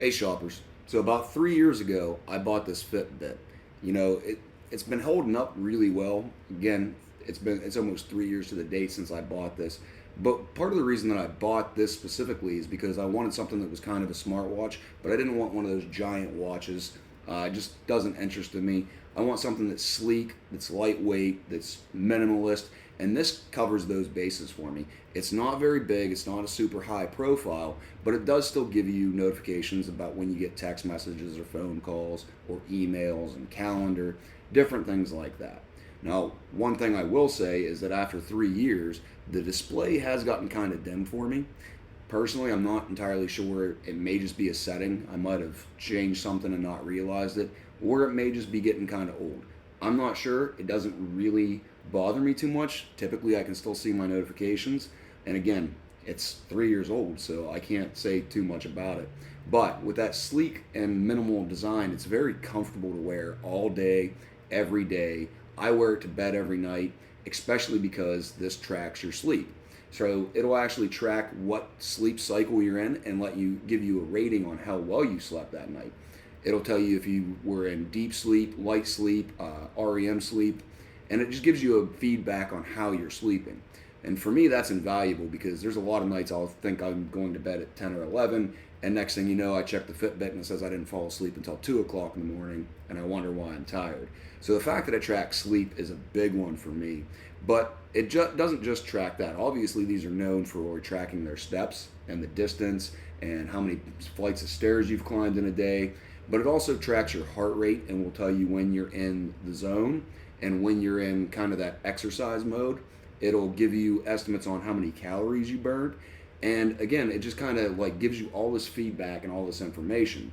Hey shoppers. So about 3 years ago, I bought this Fitbit. It's been holding up really well. Again, it's almost 3 years to the date since I bought this. But part of the reason that I bought this specifically is because I wanted something that was kind of a smartwatch, but I didn't want one of those giant watches. It just doesn't interest me. I want something that's sleek, that's lightweight, that's minimalist, and this covers those bases for me. It's not very big, it's not a super high profile, but it does still give you notifications about when you get text messages or phone calls or emails and calendar, different things like that. Now, one thing I will say is that after 3 years, the display has gotten kind of dim for me. Personally, I'm not entirely sure. It may just be a setting. I might have changed something and not realized it, or it may just be getting kind of old. I'm not sure. It doesn't really bother me too much. Typically, I can still see my notifications. And again, it's 3 years old, so I can't say too much about it. But with that sleek and minimal design, it's very comfortable to wear all day, every day. I wear it to bed every night, especially because this tracks your sleep. So it'll actually track what sleep cycle you're in and give you a rating on how well you slept that night. It'll tell you if you were in deep sleep, light sleep, REM sleep, and it just gives you a feedback on how you're sleeping. And for me, that's invaluable because there's a lot of nights I'll think I'm going to bed at 10 or 11, and next thing you know, I check the Fitbit and it says I didn't fall asleep until 2 o'clock in the morning, and I wonder why I'm tired. So the fact that it tracks sleep is a big one for me. But it doesn't just track that. Obviously, these are known for tracking their steps and the distance and how many flights of stairs you've climbed in a day. But it also tracks your heart rate and will tell you when you're in the zone and when you're in kind of that exercise mode. It'll give you estimates on how many calories you burned. And again, it just kind of like gives you all this feedback and all this information.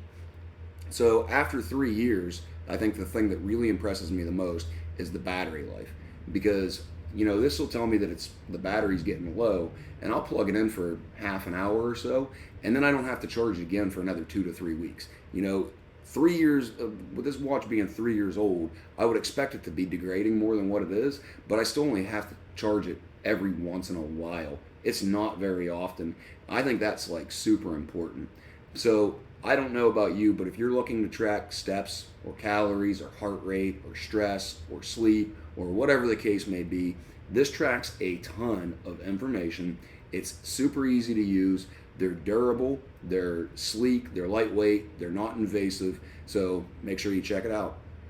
So after 3 years, I think the thing that really impresses me the most is the battery life, because this will tell me that the battery's getting low, and I'll plug it in for half an hour or so, and then I don't have to charge it again for another 2 to 3 weeks. 3 years with this watch being 3 years old, I would expect it to be degrading more than what it is, but I still only have to charge it every once in a while. It's not very often. I think that's like super important. So I don't know about you, but if you're looking to track steps or calories or heart rate or stress or sleep or whatever the case may be, this tracks a ton of information. It's super easy to use. They're durable, they're sleek, they're lightweight, they're not invasive. So make sure you check it out.